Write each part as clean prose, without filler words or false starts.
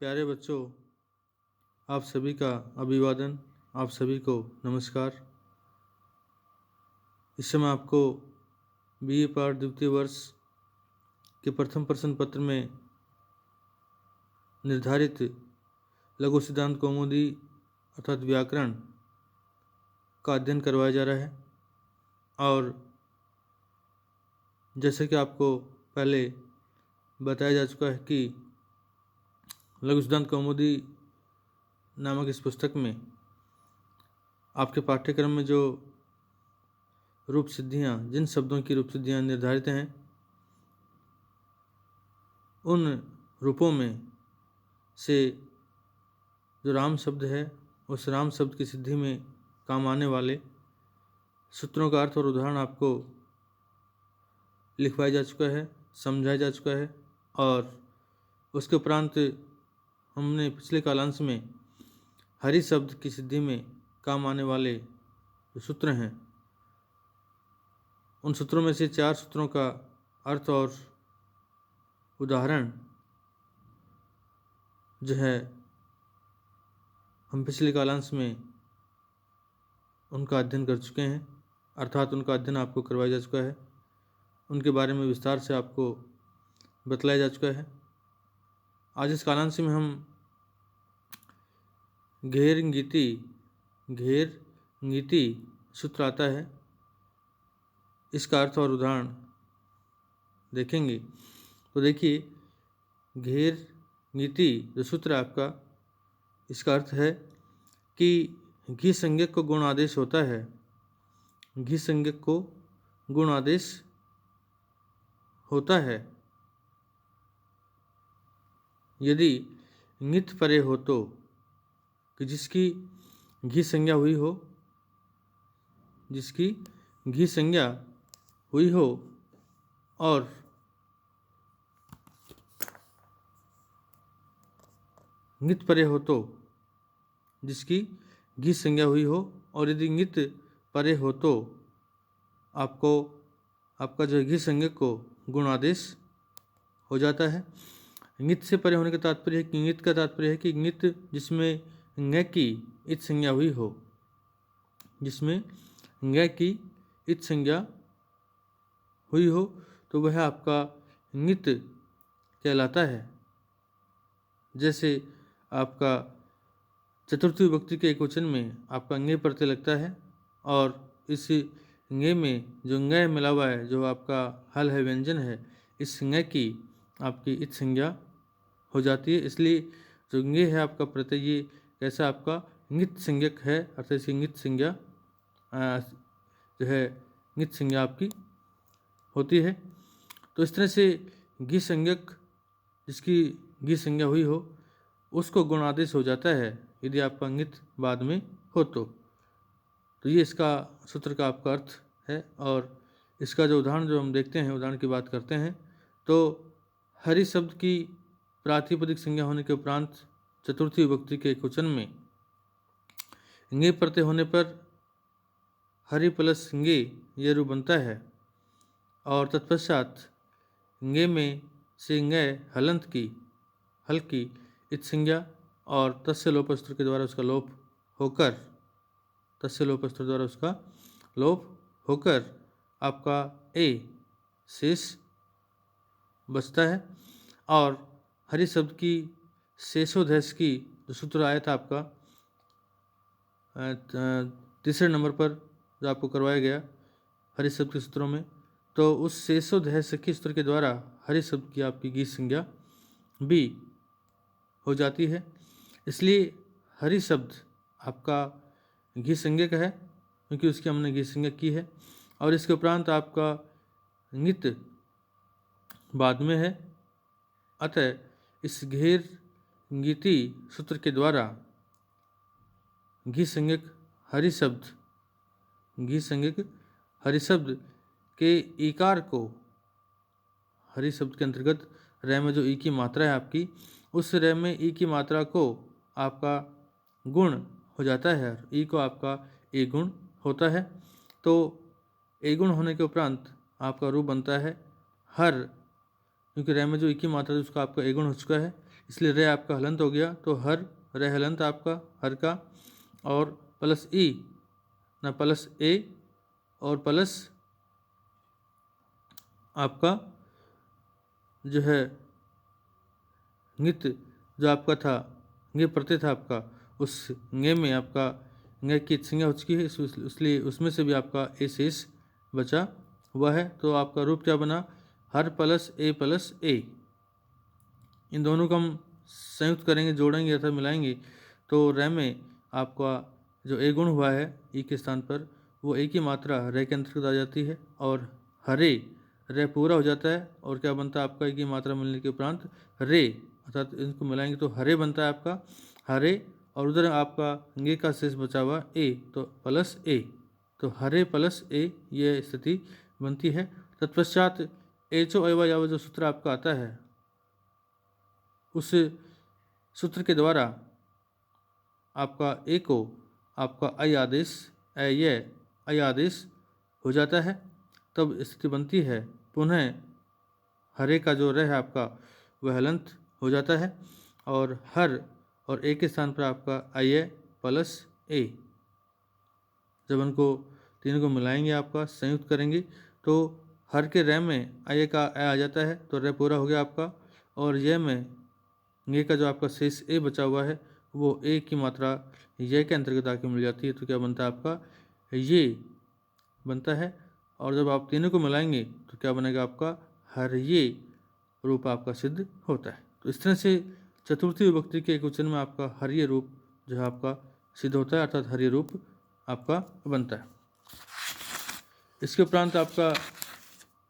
प्यारे बच्चों, आप सभी का अभिवादन, आप सभी को नमस्कार। इस समय आपको बीए पाठ द्वितीय वर्ष के प्रथम प्रश्न पत्र में निर्धारित लघु सिद्धांत कौमुदी अर्थात व्याकरण का अध्ययन करवाया जा रहा है। और जैसे कि आपको पहले बताया जा चुका है कि लघु सिद्धांत कौमुदी नामक इस पुस्तक में आपके पाठ्यक्रम में जो रूप सिद्धियाँ, जिन शब्दों की रूप सिद्धियाँ निर्धारित हैं, उन रूपों में से जो राम शब्द है, उस राम शब्द की सिद्धि में काम आने वाले सूत्रों का अर्थ और उदाहरण आपको लिखवाया जा चुका है, समझाया जा चुका है। और उसके उपरांत हमने पिछले कालांश में हरि शब्द की सिद्धि में काम आने वाले जो सूत्र हैं, उन सूत्रों में से 4 सूत्रों का अर्थ और उदाहरण जो है, हम पिछले कालांश में उनका अध्ययन कर चुके हैं, अर्थात उनका अध्ययन आपको करवाया जा चुका है, उनके बारे में विस्तार से आपको बतलाया जा चुका है। आज इस कालांश में हम घेर गीति सूत्र आता है, इसका अर्थ और उदाहरण देखेंगे। तो देखिए, घेर गीति जो सूत्र है आपका, इसका अर्थ है कि घी संज्ञक को गुण आदेश होता है। घी संज्ञक को गुण आदेश होता है यदि ङित परे हो तो, कि जिसकी घी संज्ञा हुई हो, जिसकी घी संज्ञा हुई हो और ङित परे हो तो, जिसकी घी संज्ञा हुई हो, और यदि ङित परे हो तो आपका जो घी संज्ञक को गुण आदेश हो जाता है। ङित से परे होने का तात्पर्य है कि ङित का तात्पर्य है कि ङित जिसमें ङ की इत संज्ञा हुई हो, जिसमें ङ की इत संज्ञा हुई हो, तो वह आपका ङित कहलाता है। जैसे आपका चतुर्थी विभक्ति के एकवचन में आपका ङ प्रत्यय लगता है, और इस ङ में जो ङ मिला हुआ है, जो आपका हल है, व्यंजन है, इस ङ की आपकी इत संज्ञा हो जाती है। इसलिए जो ङ है आपका प्रत्यय, ये कैसा आपका ङित संज्ञक है, अर्थात इसकी ङित संज्ञा जो है, ङित संज्ञा आपकी होती है। तो इस तरह से घी संज्ञक जिसकी घी संज्ञा हुई हो, उसको गुण आदेश हो जाता है यदि आपका ङित बाद में हो तो ये इसका सूत्र का आपका अर्थ है। और इसका जो उदाहरण जो हम देखते हैं, उदाहरण की बात करते हैं, तो हरि शब्द की प्रातिपदिक संज्ञा होने के उपरांत चतुर्थी विभक्ति के एकवचन में ङ प्रत्यय होने पर हरि प्लस ङ यह रूप बनता है, और तत्पश्चात ङ में से ङ हलंत की हल की इत संज्ञा और तस्य लोप सूत्र के द्वारा उसका लोप होकर, तस्य लोप सूत्र द्वारा उसका लोप होकर आपका ए शेष बचता है। और हरि शब्द की शेषोधैस की जो सूत्र आया था आपका तीसरे नंबर पर, जो आपको करवाया गया हरि शब्द के सूत्रों में, तो उस शेषोधैस की सूत्र के द्वारा हरि शब्द की आपकी घी संज्ञा भी हो जाती है। इसलिए हरि शब्द आपका घी संज्ञक है, क्योंकि उसकी हमने घी संज्ञा की है, और इसके उपरांत आपका ङित बाद में है। अतः इस घेर गीति सूत्र के द्वारा घी संज्ञक हरि शब्द के ईकार को, हरि शब्द के अंतर्गत रै में जो ई की मात्रा है आपकी, उस रै में ई की मात्रा को आपका गुण हो जाता है, ई को आपका ए गुण होता है। तो ए गुण होने के उपरांत आपका रूप बनता है हर, क्योंकि रै में जो ई की मात्रा है उसका आपका ए गुण हो चुका है, इसलिए रे आपका हलंत हो गया, तो हर रे हलंत आपका हर का, और प्लस ई ना प्लस ए और प्लस आपका जो है नृत्य जो आपका था गे प्रत्यय था आपका, उस गे में आपका गे की संज्ञा हो चुकी है, इसलिए उसमें से भी आपका ए शेष बचा हुआ है। तो आपका रूप क्या बना, हर प्लस ए। इन दोनों को हम संयुक्त करेंगे, जोड़ेंगे अर्थात मिलाएंगे, तो रे में आपका जो ए गुण हुआ है ई के स्थान पर, वो ए की मात्रा रे के अंतर्गत आ जाती है, और हरे रे पूरा हो जाता है, और क्या बनता है आपका ए की मात्रा मिलने के उपरांत रे, अर्थात इनको मिलाएंगे तो हरे बनता है आपका हरे, और उधर आपका गे का शेष बचा हुआ ए, तो प्लस ए, तो हरे प्लस ए ये स्थिति बनती है। तत्पश्चात एचो एवा यावा जो सूत्र आपका आता है, उस सूत्र के द्वारा आपका ए को आपका आई आदेश हो जाता है, तब स्थिति बनती है पुनः हरे का जो रह है आपका वह हलंत हो जाता है, और हर और ए के स्थान पर आपका आई ए प्लस ए। जब उनको तीनों को मिलाएंगे आपका संयुक्त करेंगे, तो हर के रे में आई का ए आ जाता है, तो रे पूरा हो गया आपका, और ये में ये का जो आपका शेष ए बचा हुआ है वो ए की मात्रा ये के अंतर्गत आके मिल जाती है, तो क्या बनता है आपका ये बनता है। और जब आप तीनों को मिलाएंगे तो क्या बनेगा आपका हर ये रूप आपका सिद्ध होता है। तो इस तरह से चतुर्थी विभक्ति के एक वचन में आपका हर ये रूप जो है आपका सिद्ध होता है, अर्थात हर ये रूप आपका बनता है। इसके उपरांत आपका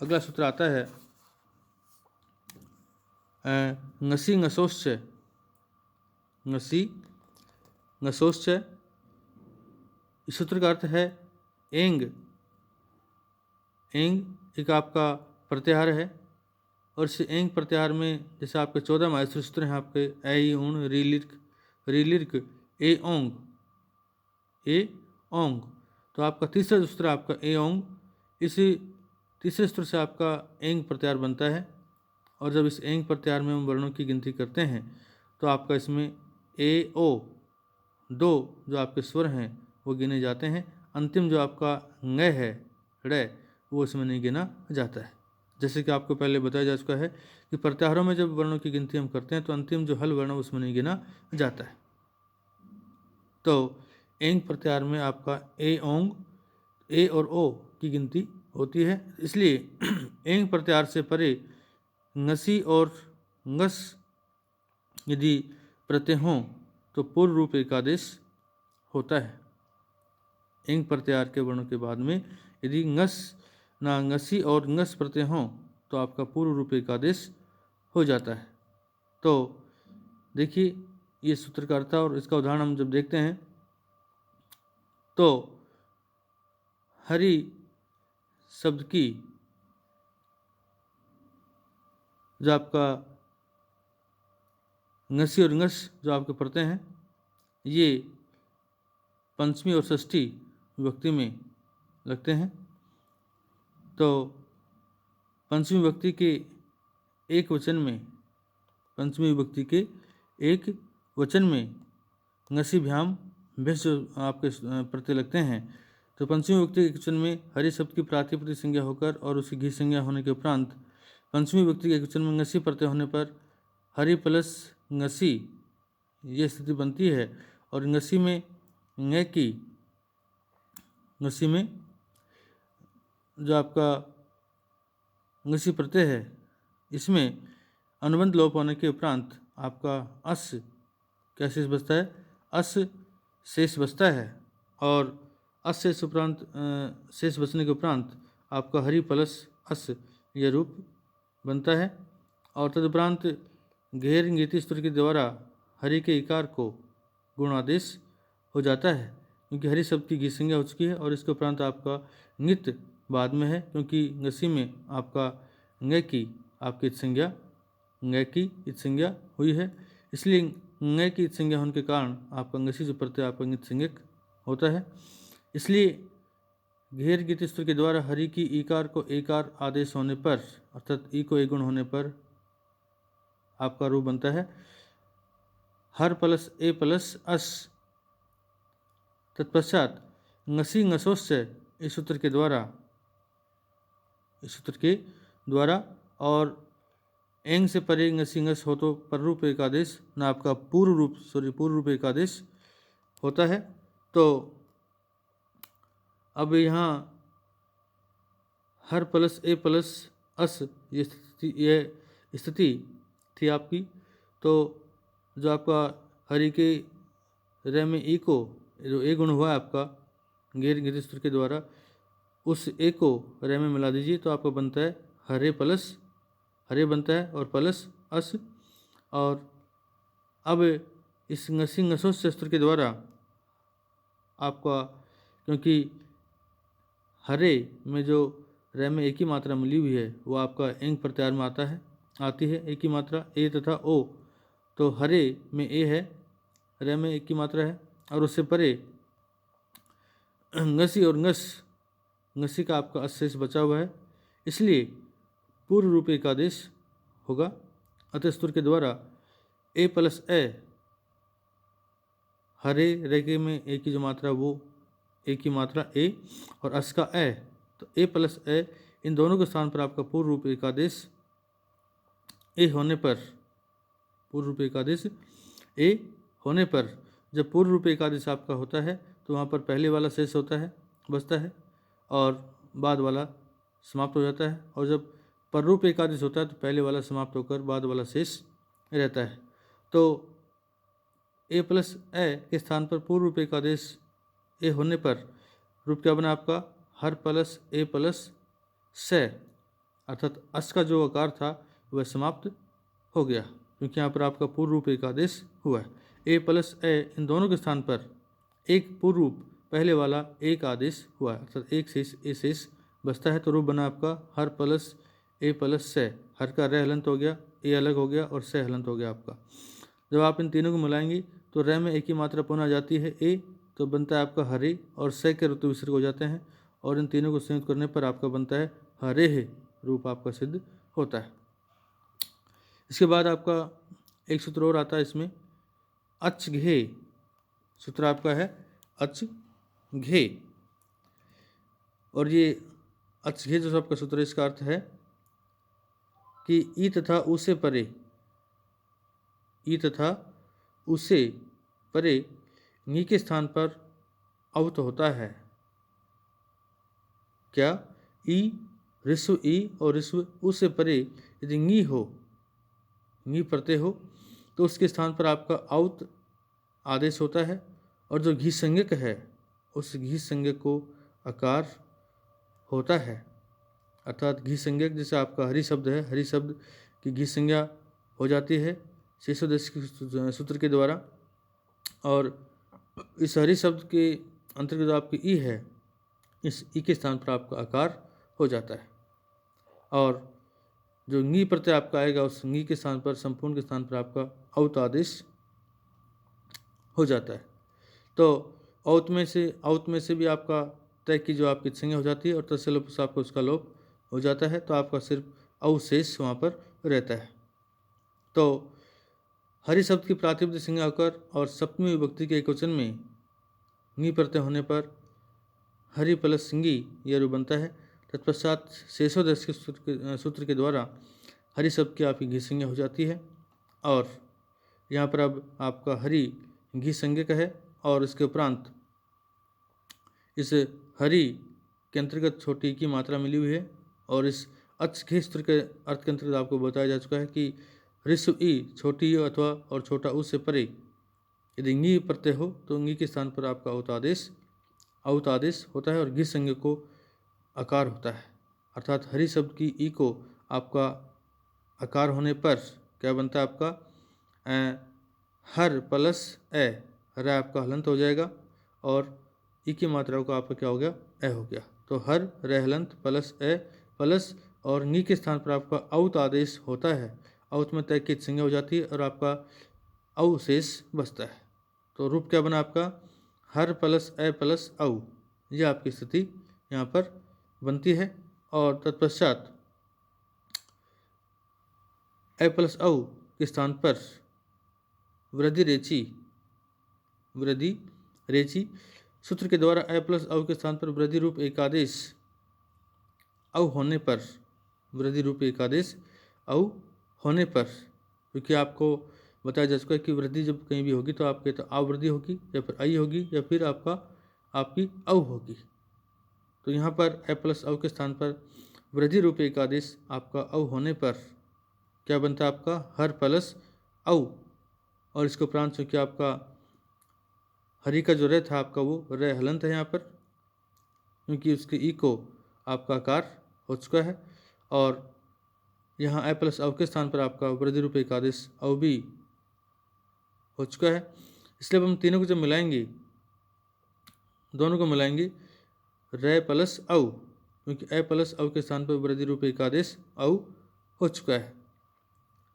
अगला सूत्र आता है ngसी ngसोश्च। ngसी ngसोश्च, इस सूत्र का अर्थ है एंग। एंग एक आपका प्रत्याहार है, और इस एंग प्रत्याहार में जैसे आपके 14 माहेश्वरी सूत्र हैं आपके ऐ ऊण रीलिर्क ए ओंग, तो आपका तीसरा सूत्र आपका ए ओंग, इस तीसरे सूत्र से आपका एंग प्रत्याहार बनता है। और जब इस एंग प्रत्याहार में हम वर्णों की गिनती करते हैं तो आपका इसमें ए ओ दो जो आपके स्वर हैं वो गिने जाते हैं, अंतिम जो आपका ng है ड़ वो इसमें नहीं गिना जाता है। जैसे कि आपको पहले बताया जा चुका है कि प्रत्याहारों में जब वर्णों की गिनती हम करते हैं तो अंतिम जो हल वर्ण उसमें नहीं गिना जाता है। तो एंग प्रत्याहार में आपका ए ओंग ए और ओ की गिनती होती है, इसलिए एंग प्रत्याहार से परे ngसी और ngस यदि प्रत्यय हों तो पूर्व रूप एकादेश होता है। एंग प्रत्याहार के वर्णों के बाद में यदि ngस ना ngसी और ngस प्रत्यय हों तो आपका पूर्व रूप एकादेश हो जाता है। तो देखिए ये सूत्र का अर्थ, और इसका उदाहरण हम जब देखते हैं तो हरि शब्द की जो आपका ngसी और ngस जो आपके प्रत्यय हैं ये पंचमी और षष्ठी विभक्ति में लगते हैं। तो पंचमी विभक्ति के एक वचन में ngसी भ्याम भेष जो आपके प्रत्यय लगते हैं, तो पंचमी विभक्ति के वचन में हरि शब्द की प्रातिपदिक संज्ञा होकर और उसकी घी संज्ञा होने के उपरांत पंचमी विभक्ति के वचन में ngसी प्रत्यय होने पर हरि प्लस ngसी ये स्थिति बनती है। और ngसी में जो आपका ngसी प्रत्यय है इसमें अनुबंध लोप होने के उपरांत आपका अस क्या शेष बचता है, अस शेष बचता है, और अस शेष उपरांत शेष बचने के उपरांत आपका हरि प्लस अस यह रूप बनता है। और तदुपरांत घेर इंगिती सूत्र के द्वारा हरि के इकार को गुण आदेश हो जाता है, क्योंकि हरि शब्द की घी संज्ञा हो चुकी है, और इसके उपरांत आपका नित बाद में है, क्योंकि ngसी में आपका ng की आपकी इत संज्ञा हुई है, इसलिए ng की इत संज्ञा होने के कारण आपका ngसी जो प्रत्यय आपका नित संज्ञक होता है। इसलिए घेर गीत सूत्र के द्वारा हरि की ईकार को एकार आदेश होने पर, अर्थात ई को एक गुण होने पर आपका रूप बनता है हर प्लस ए प्लस अस। तत्पश्चात ngसी ngसोस्य इस सूत्र के द्वारा और एंग से परे ngसी ngस हो तो पर रूप एकादेश ना आपका पूर्व रूप एकादेश होता है। तो अब यहाँ हर प्लस ए प्लस अस ये स्थिति थी आपकी। तो जो आपका हरि के रे में ई को जो ए गुण हुआ है आपका गैर नियत सूत्र के द्वारा, उस ए को रे में मिला दीजिए तो आपका बनता है हरे प्लस हरे बनता है और प्लस अस। और अब इस ngसी ngसोस्य सूत्र के द्वारा आपका, क्योंकि हरे में जो रे में एक ही मात्रा मिली हुई है वो आपका एंग प्रत्याहार में आती है एक ही मात्रा ए तथा ओ। तो हरे में ए है, रे में एक ही मात्रा है और उससे परे ngसी और ngसी का आपका अशेष बचा हुआ है, इसलिए पूर्व रूप एकादेश होगा। अतः सूत्र के द्वारा ए प्लस ए, हरे रेगे में ए की जो मात्रा वो ए की मात्रा ए और अस का ए, तो ए प्लस ए इन दोनों के स्थान पर आपका पूर्व रूप एकादेश ए होने पर, पूर्व रूप एकादेश ए होने पर जब पूर्व रूप एकादेश आपका होता है तो वहाँ पर पहले वाला शेष होता है बचता है और बाद वाला समाप्त हो जाता है, और जब पररूप एकादेश होता है तो पहले वाला समाप्त होकर बाद वाला शेष रहता है। तो ए प्लस ए के स्थान पर पूर्व रूप एकादेश ए होने पर रूप क्या बना आपका हर प्लस ए प्लस से, अर्थात अस का जो आकार था वह समाप्त हो गया क्योंकि यहाँ पर आपका पूर्व रूप एकादेश हुआ है। ए प्लस ए इन दोनों के स्थान पर एक पूर्व रूप पहले वाला एक आदेश हुआ है, अर्थात एक शेष ए शेष बचता है। तो रूप बना आपका हर प्लस ए प्लस से, हर का रे हलंत हो गया, ए अलग हो गया और से हलंत हो गया आपका। जब आप इन तीनों को मिलाएंगे तो रे में एक ही मात्रा पुनः आ जाती है ए, तो बनता है आपका हरे और से के ऋतु विसर्ग हो जाते हैं और इन तीनों को संयुक्त करने पर आपका बनता है हरे है रूप आपका सिद्ध होता है। इसके बाद आपका एक सूत्र और आता है इसमें अच घे, सूत्र आपका है अच घे, और ये अच घे जो आपका सूत्र है इसका अर्थ है कि ई तथा उसे परे, ई तथा उसे परे नी के स्थान पर अवत होता है। क्या ई ऋस्व ई और ऋस्व उसे परे यदि नी हो, नी प्रत्यय हो तो उसके स्थान पर आपका औत आदेश होता है, और जो घी संज्ञक है उस घी संज्ञक को आकार होता है। अर्थात घी संज्ञक जैसे आपका हरि शब्द है, हरि शब्द की घी संज्ञा हो जाती है शेषोदेश सूत्र के द्वारा, और इस हरि शब्द के अंतर्गत जो आपकी ई है इस ई के स्थान पर आपका आकार हो जाता है, और जो नी प्रत्यय आपका आएगा उस नी के स्थान पर संपूर्ण के स्थान पर आपका औत आदेश हो जाता है। तो औत में से भी आपका तय की जो आपकी संज्ञा हो जाती है और तस्य लोप से आपको उसका लोप हो जाता है, तो आपका सिर्फ अवशेष वहाँ पर रहता है। तो हरि शब्द की प्रातिपदिक संज्ञा होकर और सप्तमी विभक्ति के एकवचन में नी प्रत्यय होने पर हरि प्लस सिंगी यह रूप बनता है। तत्पश्चात शेषोदश के सूत्र के द्वारा हरि शब्द की आपकी घी संज्ञा हो जाती है, और यहाँ पर अब आपका हरि घी संज्ञक है, और इसके उपरांत इस हरि के अंतर्गत छोटी की मात्रा मिली हुई है, और इस अच घी सूत्र के अर्थ के अंतर्गत आपको बताया जा चुका है कि ऋस्व ई छोटी अथवा और छोटा उ से परे यदि ंगी प्रत्यय हो तो ंगी के स्थान पर आपका औत आदेश होता है और घी संज्ञक को आकार होता है। अर्थात हरि शब्द की ई को आपका आकार होने पर क्या बनता है आपका हर प्लस ए, हर आपका हलंत हो जाएगा और ई की मात्रा को आपका क्या हो गया ए हो गया। तो हर रे हलंत प्लस ए प्लस और नी के स्थान पर आपका औत आदेश होता है, औत में तय की संज्ञा हो जाती है और आपका औ शेष बचता है। तो रूप क्या बना आपका हर प्लस ए प्लस औ, यह आपकी स्थिति यहाँ पर बनती है। और तत्पश्चात ए प्लस औ के स्थान पर वृद्धि रेची सूत्र के द्वारा अ प्लस औ के स्थान पर वृद्धि रूप एकादेश औ होने पर, वृद्धि रूप एकादेश औ होने पर, क्योंकि आपको बताया जा चुका है कि वृद्धि जब कहीं भी होगी तो आपके तो आवृद्धि होगी या फिर आई होगी या फिर आपकी औ होगी। तो यहाँ पर अ प्लस औ के स्थान पर वृद्धि रूप एकादेश आपका औ होने पर क्या बनता है आपका हर प्लस औ, और इसके उपरांत चूँकि आपका हरि का जो रे था आपका वो रे हलंत है यहाँ पर, क्योंकि उसके ई को आपका आकार हो चुका है, और यहाँ अ प्लस औ के स्थान पर आपका वृद्धि रूप एकादेश औ भी हो चुका है। इसलिए अब हम तीनों को जब मिलाएंगे, दोनों को मिलाएंगे रे प्लस औ, क्योंकि अ प्लस औ के स्थान पर वृद्धि रूप एकादेश औ हो चुका है,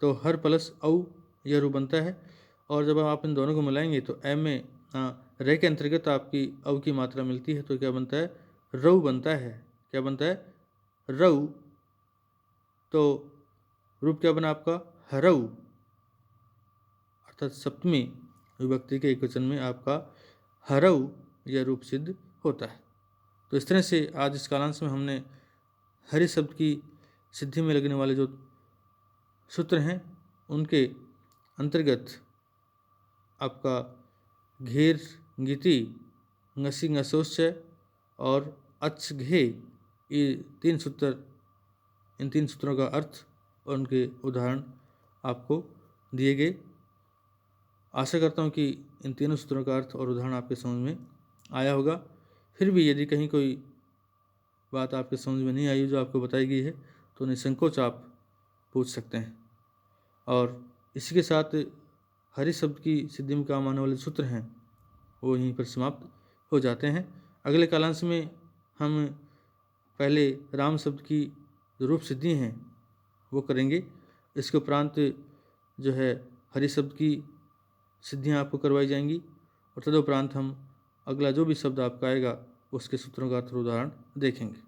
तो हर प्लस औ यह रूप बनता है। और जब आप इन दोनों को मिलाएंगे तो अ में रे के अंतर्गत आपकी औ की मात्रा मिलती है, तो क्या बनता है रऊ बनता है। क्या बनता है रऊ, तो रूप क्या बना आपका हरऊ, अर्थात सप्तमी विभक्ति के एकवचन में आपका हरऊ यह रूप सिद्ध होता है। तो इस तरह से आज इस कालांश में हमने हरि शब्द की सिद्धि में लगने वाले जो सूत्र हैं उनके अंतर्गत आपका घेर गीति ngसी ngसोश्चय और अच्छ घे ये तीन सूत्र, इन तीन सूत्रों का अर्थ और उनके उदाहरण आपको दिए गए। आशा करता हूँ कि इन तीनों सूत्रों का अर्थ और उदाहरण आपके समझ में आया होगा। फिर भी यदि कहीं कोई बात आपके समझ में नहीं आई जो आपको बताई गई है तो निसंकोच आप पूछ सकते हैं। और इसी के साथ हरि शब्द की सिद्धि में काम आने वाले सूत्र हैं वो यहीं पर समाप्त हो जाते हैं। अगले कालांश में हम पहले राम शब्द की जो रूप सिद्धि हैं वो करेंगे। इसके उपरांत जो है हरि शब्द की सिद्धियां आपको करवाई जाएंगी, और तदुपरांत हम अगला जो भी शब्द आपका आएगा उसके सूत्रों का अर्थ उदाहरण देखेंगे।